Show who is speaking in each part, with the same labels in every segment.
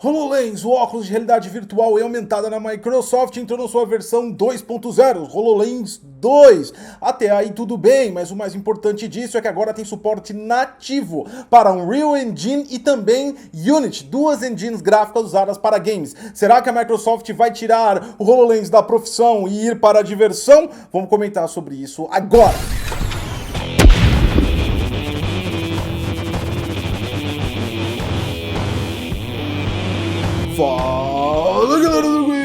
Speaker 1: HoloLens, o óculos de realidade virtual e aumentada da Microsoft, entrou na sua versão 2.0, HoloLens 2. Até aí tudo bem, mas o mais importante disso é que agora tem suporte nativo para Unreal Engine e também Unity, duas engines gráficas usadas para games. Será que a Microsoft vai tirar o HoloLens da profissão e ir para a diversão? Vamos comentar sobre isso agora. Fala, galera do Geek!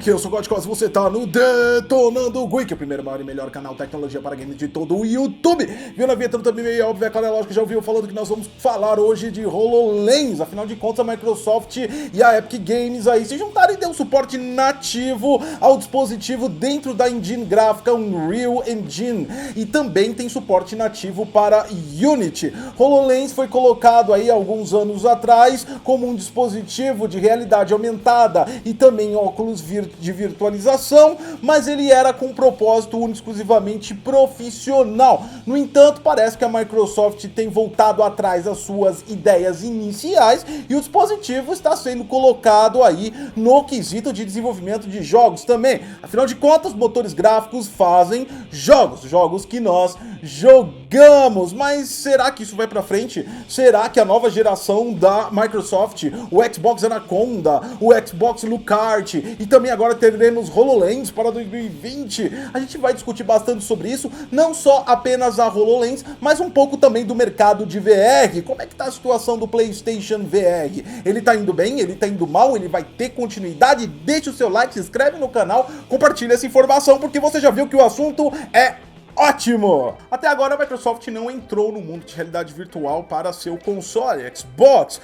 Speaker 1: Eu sou o Godcos e você tá no Detonando Geek, o primeiro, maior e melhor canal tecnologia para games de todo o YouTube. Viu na vinheta também meio óbvio, é claro, é lógico que já ouviu falando que nós vamos falar hoje de HoloLens. Afinal de contas, a Microsoft e a Epic Games aí se juntaram e deu suporte nativo ao dispositivo dentro da engine gráfica Unreal Engine. E também tem suporte nativo para Unity. HoloLens foi colocado aí alguns anos atrás como um dispositivo de realidade aumentada e também óculos de virtualização, mas ele era com um propósito único, exclusivamente profissional. No entanto, parece que a Microsoft tem voltado atrás das suas ideias iniciais e o dispositivo está sendo colocado aí no quesito de desenvolvimento de jogos também. Afinal de contas, motores gráficos fazem jogos que nós jogamos. Mas será que isso vai pra frente? Será que a nova geração da Microsoft, o Xbox Anaconda, o Xbox Lucart e também agora teremos HoloLens para 2020? A gente vai discutir bastante sobre isso, não só apenas a HoloLens, mas um pouco também do mercado de VR. Como é que tá a situação do PlayStation VR? Ele tá indo bem? Ele tá indo mal? Ele vai ter continuidade? Deixa o seu like, se inscreve no canal, compartilha essa informação, porque você já viu que o assunto é ótimo! Até agora a Microsoft não entrou no mundo de realidade virtual para seu console, Xbox.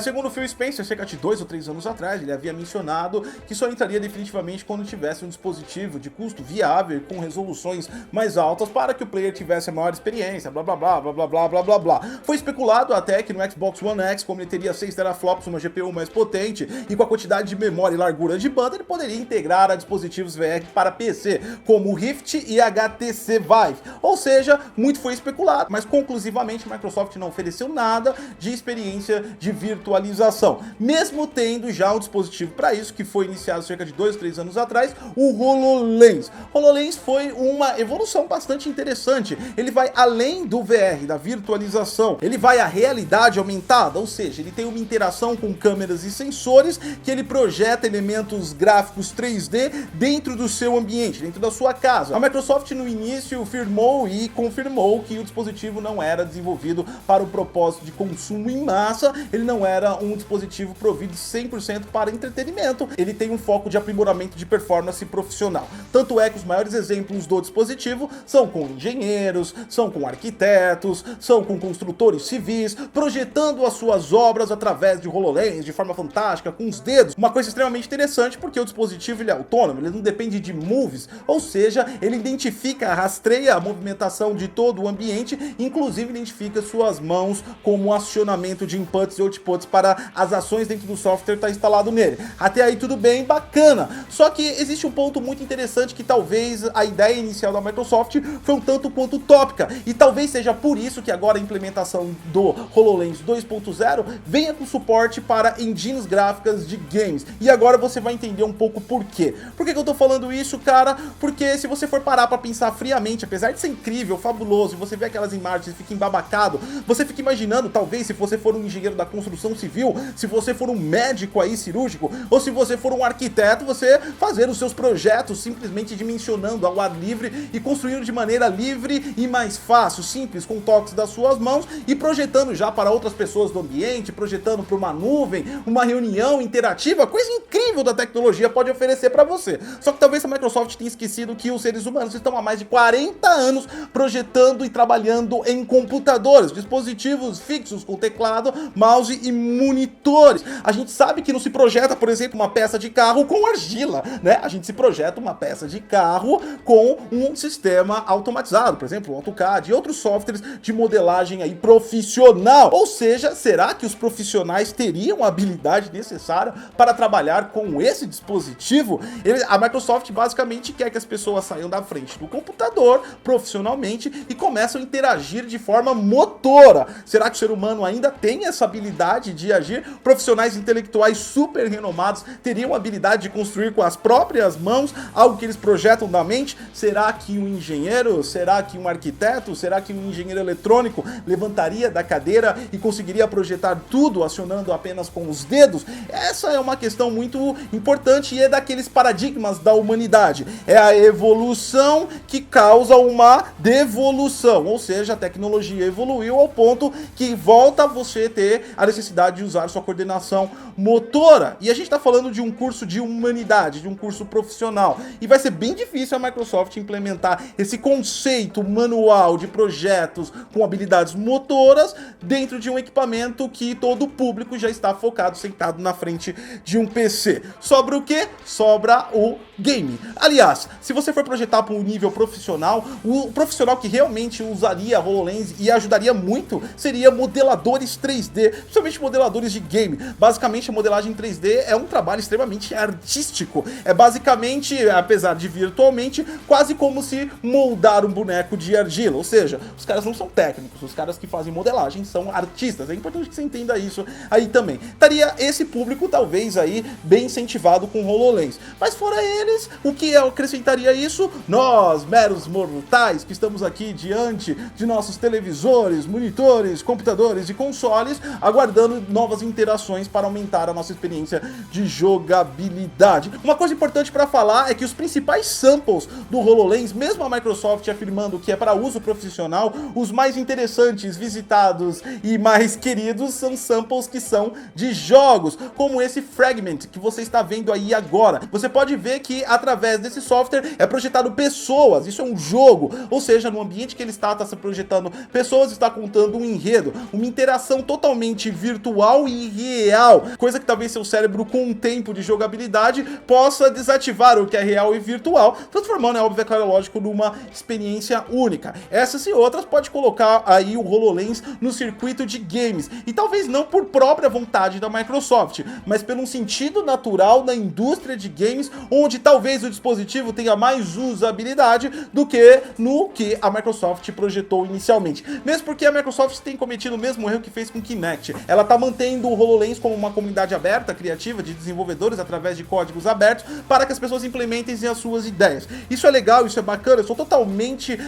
Speaker 1: Segundo o Phil Spencer, cerca de 2 ou 3 anos atrás, ele havia mencionado que só entraria definitivamente quando tivesse um dispositivo de custo viável e com resoluções mais altas para que o player tivesse a maior experiência, blá blá blá blá blá blá blá blá blá. Foi especulado até que no Xbox One X, como ele teria 6 teraflops, uma GPU mais potente e com a quantidade de memória e largura de banda, ele poderia integrar a dispositivos VR para PC, como o Rift e HTC Vive. Ou seja, muito foi especulado, mas conclusivamente a Microsoft não ofereceu nada de experiência de virtualização, mesmo tendo já um dispositivo para isso, que foi iniciado cerca de 2 ou 3 anos atrás, o HoloLens. HoloLens foi uma evolução bastante interessante. Ele vai além do VR, da virtualização, ele vai à realidade aumentada, ou seja, ele tem uma interação com câmeras e sensores que ele projeta elementos gráficos 3D dentro do seu ambiente, dentro da sua casa. A Microsoft no início afirmou e confirmou que o dispositivo não era desenvolvido para o propósito de consumo em massa, ele não era um dispositivo provido 100% para entretenimento, ele tem um foco de aprimoramento de performance profissional. Tanto é que os maiores exemplos do dispositivo são com engenheiros, são com arquitetos, são com construtores civis, projetando as suas obras através de HoloLens, de forma fantástica, com os dedos. Uma coisa extremamente interessante, porque o dispositivo ele é autônomo, ele não depende de moves, ou seja, ele identifica, rastreia a movimentação de todo o ambiente, inclusive identifica suas mãos como acionamento de inputs e outputs para as ações dentro do software que está instalado nele. Até aí tudo bem, bacana. Só que existe um ponto muito interessante que talvez a ideia inicial da Microsoft foi um tanto quanto utópica, e talvez seja por isso que agora a implementação do HoloLens 2.0 venha com suporte para engines gráficas de games. E agora você vai entender um pouco por quê. Por que eu tô falando isso, cara? Porque se você for parar para pensar friamente, apesar de ser incrível, fabuloso, e você vê aquelas imagens e fica embabacado, você fica imaginando, talvez, se você for um engenheiro da construção civil, se você for um médico aí cirúrgico, ou se você for um arquiteto, você fazer os seus projetos simplesmente dimensionando ao ar livre e construindo de maneira livre e mais fácil, simples, com toques das suas mãos e projetando já para outras pessoas do ambiente, projetando para uma nuvem, uma reunião interativa, coisa incrível da tecnologia pode oferecer para você. Só que talvez a Microsoft tenha esquecido que os seres humanos estão há mais de 40 anos projetando e trabalhando em computadores, dispositivos fixos com teclado, mouse e monitores. A gente sabe que não se projeta, por exemplo, uma peça de carro com argila, né? A gente se projeta uma peça de carro com um sistema automatizado, por exemplo, o AutoCAD e outros softwares de modelagem aí profissional. Ou seja, será que os profissionais teriam a habilidade necessária para trabalhar com esse dispositivo? A Microsoft basicamente quer que as pessoas saiam da frente do computador, profissional profissionalmente e começam a interagir de forma motora. Será que o ser humano ainda tem essa habilidade de agir? Profissionais intelectuais super renomados teriam a habilidade de construir com as próprias mãos algo que eles projetam da mente? Será que um engenheiro, será que um arquiteto, será que um engenheiro eletrônico levantaria da cadeira e conseguiria projetar tudo acionando apenas com os dedos? Essa é uma questão muito importante e é daqueles paradigmas da humanidade. É a evolução que causa uma devolução, ou seja, a tecnologia evoluiu ao ponto que volta a você ter a necessidade de usar sua coordenação motora. E a gente está falando de um curso de humanidade, de um curso profissional, e vai ser bem difícil a Microsoft implementar esse conceito manual de projetos com habilidades motoras dentro de um equipamento que todo o público já está focado, sentado na frente de um PC. Sobra o quê? Sobra o game. Aliás, se você for projetar para um nível profissional, o profissional que realmente usaria a HoloLens e ajudaria muito seria modeladores 3D, principalmente modeladores de game. Basicamente, a modelagem 3D é um trabalho extremamente artístico. É basicamente, apesar de virtualmente, quase como se moldar um boneco de argila. Ou seja, os caras não são técnicos, os caras que fazem modelagem são artistas. É importante que você entenda isso aí também. Estaria esse público, talvez, aí, bem incentivado com HoloLens. Mas fora eles, o que acrescentaria isso? Nós, meros mortais, que estamos aqui diante de nossos televisores, monitores, computadores e consoles, aguardando novas interações para aumentar a nossa experiência de jogabilidade. Uma coisa importante para falar é que os principais samples do HoloLens, mesmo a Microsoft afirmando que é para uso profissional, os mais interessantes, visitados e mais queridos são samples que são de jogos, como esse Fragment que você está vendo aí agora. Você pode ver que através desse software é projetado pessoas, isso é um jogo, ou seja, no ambiente que ele está se projetando pessoas, está contando um enredo, uma interação totalmente virtual e real, coisa que talvez seu cérebro com um tempo de jogabilidade possa desativar o que é real e virtual, transformando, é óbvio, é claro, lógico, numa experiência única. Essas e outras pode colocar aí o HoloLens no circuito de games, e talvez não por própria vontade da Microsoft, mas pelo um sentido natural da indústria de games, onde talvez o dispositivo tenha mais usabilidade do que no que a Microsoft projetou inicialmente. Mesmo porque a Microsoft tem cometido o mesmo erro que fez com o Kinect. Ela está mantendo o HoloLens como uma comunidade aberta, criativa, de desenvolvedores através de códigos abertos, para que as pessoas implementem as suas ideias. Isso é legal, isso é bacana, eu sou totalmente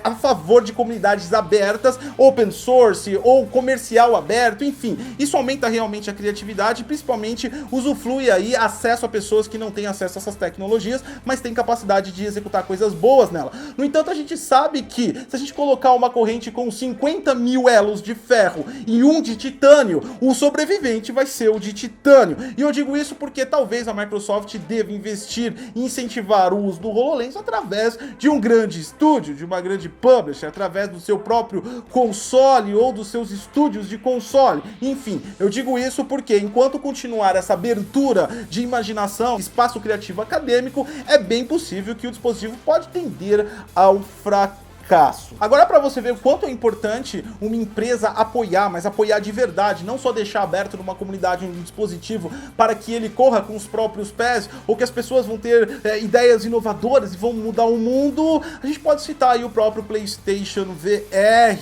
Speaker 1: a favor de comunidades abertas, open source ou comercial aberto, enfim. Isso aumenta realmente a criatividade e principalmente usufrui aí acesso a pessoas que não têm acesso a essas tecnologias, mas têm capacidade de executar coisas boas nela. No entanto, a gente sabe que se a gente colocar uma corrente com 50 mil elos de ferro e um de titânio, o sobrevivente vai ser o de titânio. E eu digo isso porque talvez a Microsoft deva investir e incentivar o uso do HoloLens através de um grande estúdio, de uma grande publisher, através do seu próprio console ou dos seus estúdios de console. Enfim, eu digo isso porque enquanto continuar essa abertura de imaginação, espaço criativo acadêmico, é bem possível que o dispositivo pode tender ao fracasso. Agora, para você ver o quanto é importante uma empresa apoiar, mas apoiar de verdade, não só deixar aberto numa comunidade um dispositivo para que ele corra com os próprios pés, ou que as pessoas vão ter ideias inovadoras e vão mudar o mundo, a gente pode citar aí o próprio PlayStation VR.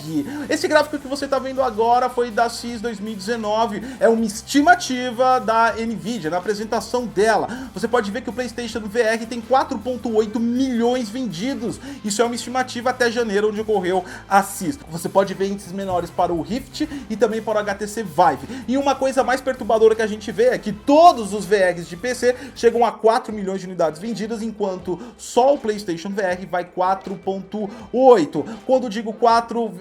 Speaker 1: Esse gráfico que você está vendo agora foi da CES 2019, é uma estimativa da Nvidia, na apresentação dela. Você pode ver que o PlayStation VR tem 4,8 milhões vendidos, isso é uma estimativa até janeiro, onde ocorreu a CES. Você pode ver índices menores para o Rift e também para o HTC Vive. E uma coisa mais perturbadora que a gente vê é que todos os VRs de PC chegam a 4 milhões de unidades vendidas, enquanto só o PlayStation VR vai 4,8. Quando digo 4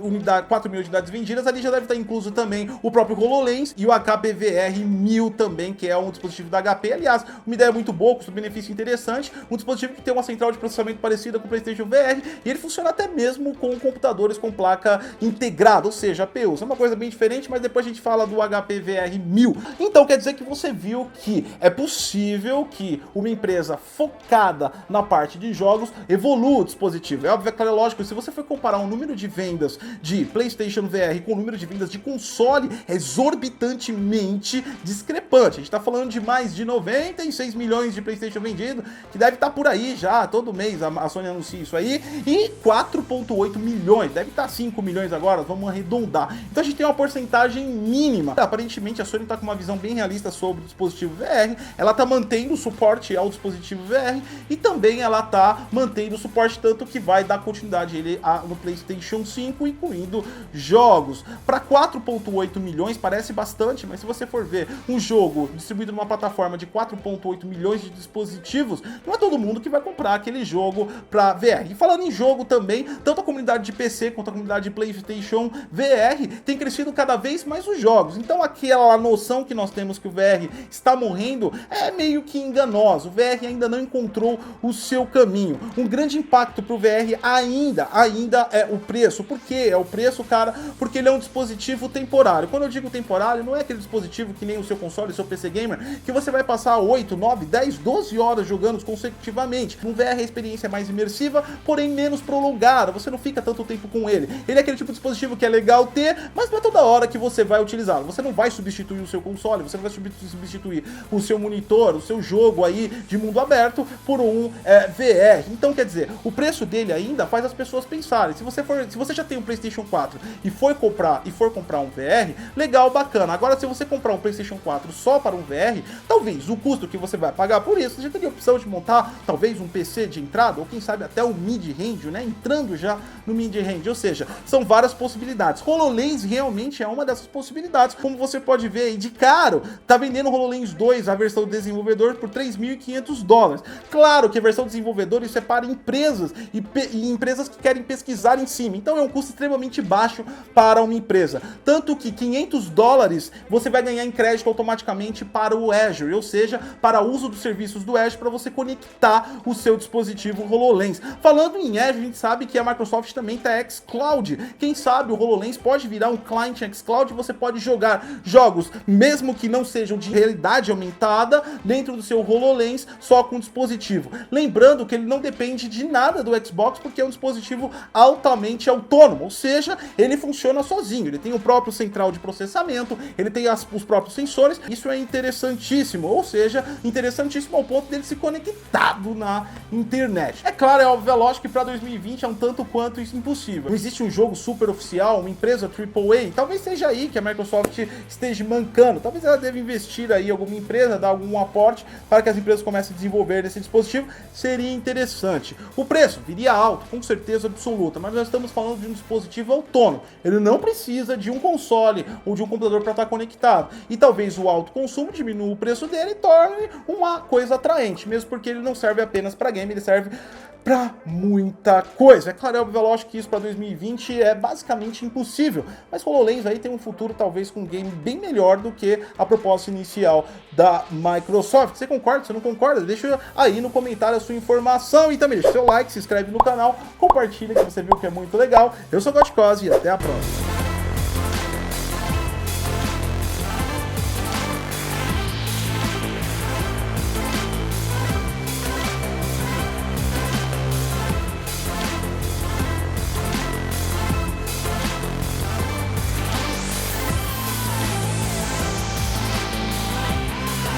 Speaker 1: milhões de unidades vendidas, ali já deve estar incluso também o próprio HoloLens e o HP VR 1000 também, que é um dispositivo da HP. Aliás, uma ideia muito boa, custo-benefício interessante, um dispositivo que tem uma central de processamento parecida com o PlayStation VR, e ele funciona até mesmo com computadores com placa integrada, ou seja, APUs. É uma coisa bem diferente, mas depois a gente fala do HP VR 1000. Então quer dizer que você viu que é possível que uma empresa focada na parte de jogos evolua o dispositivo. É óbvio, é claro, lógico, se você for comparar o número de vendas de PlayStation VR com o número de vendas de console, é exorbitantemente discrepante. A gente está falando de mais de 96 milhões de PlayStation vendido, que deve estar por aí já, todo mês a Sony anuncia isso aí, e 4,8 4,8 milhões, deve estar 5 milhões agora, vamos arredondar. Então a gente tem uma porcentagem mínima. Aparentemente a Sony está com uma visão bem realista sobre o dispositivo VR, ela está mantendo o suporte ao dispositivo VR e também ela está mantendo o suporte tanto que vai dar continuidade ele no PlayStation 5, incluindo jogos. Para 4,8 milhões parece bastante, mas se você for ver um jogo distribuído numa plataforma de 4,8 milhões de dispositivos, não é todo mundo que vai comprar aquele jogo para VR. E falando em jogo também, tanto a comunidade de PC quanto a comunidade de PlayStation VR tem crescido cada vez mais os jogos. Então aquela noção que nós temos que o VR está morrendo é meio que enganosa. O VR ainda não encontrou o seu caminho. Um grande impacto para o VR ainda é o preço. Por que é o preço, cara? Porque ele é um dispositivo temporário. Quando eu digo temporário, não é aquele dispositivo que nem o seu console, o seu PC Gamer, que você vai passar 8, 9, 10, 12 horas jogando consecutivamente. No VR a experiência é mais imersiva, porém menos prolongada. Você não fica tanto tempo com ele. Ele é aquele tipo de dispositivo que é legal ter, mas não é toda hora que você vai utilizá-lo. Você não vai substituir o seu console, você não vai substituir o seu monitor, o seu jogo aí de mundo aberto por um VR. Então, quer dizer, o preço dele ainda faz as pessoas pensarem. Se você já tem um PlayStation 4 e for comprar um VR, legal, bacana. Agora, se você comprar um PlayStation 4 só para um VR, talvez o custo que você vai pagar por isso, você já teria a opção de montar talvez um PC de entrada, ou quem sabe até o mid-range, né? Entrando já no mid-range, ou seja, são várias possibilidades. HoloLens realmente é uma dessas possibilidades. Como você pode ver aí de caro, tá vendendo o HoloLens 2, a versão do desenvolvedor, por $3.500. Claro que a versão desenvolvedor isso é para empresas e empresas que querem pesquisar em cima. Então é um custo extremamente baixo para uma empresa. Tanto que $500 você vai ganhar em crédito automaticamente para o Azure, ou seja, para uso dos serviços do Azure para você conectar o seu dispositivo HoloLens. Falando em Azure, a gente sabe que a Microsoft também tá xCloud. Quem sabe o HoloLens pode virar um client xCloud e você pode jogar jogos, mesmo que não sejam de realidade aumentada, dentro do seu HoloLens, só com o dispositivo. Lembrando que ele não depende de nada do Xbox, porque é um dispositivo altamente autônomo, ou seja, ele funciona sozinho, ele tem o próprio central de processamento, ele tem os próprios sensores, isso é interessantíssimo, ou seja, interessantíssimo ao ponto dele se conectado na internet. É claro, é óbvio, é lógico que para 2020 é um tanto quanto isso impossível. Não existe um jogo super oficial, uma empresa AAA, talvez seja aí que a Microsoft esteja mancando, talvez ela deva investir aí em alguma empresa, dar algum aporte para que as empresas comecem a desenvolver esse dispositivo, seria interessante. O preço viria alto, com certeza absoluta, mas nós estamos falando de um dispositivo autônomo, ele não precisa de um console ou de um computador para estar conectado, e talvez o alto consumo diminua o preço dele e torne uma coisa atraente, mesmo porque ele não serve apenas para game, ele serve para muita coisa. É claro, é óbvio, lógico que isso para 2020 é basicamente impossível, mas HoloLens aí tem um futuro talvez com um game bem melhor do que a proposta inicial da Microsoft. Você concorda? Você não concorda? Deixa aí no comentário a sua informação e também deixa seu like, se inscreve no canal, compartilha que você viu que é muito legal. Eu sou o Gotcose e até a próxima.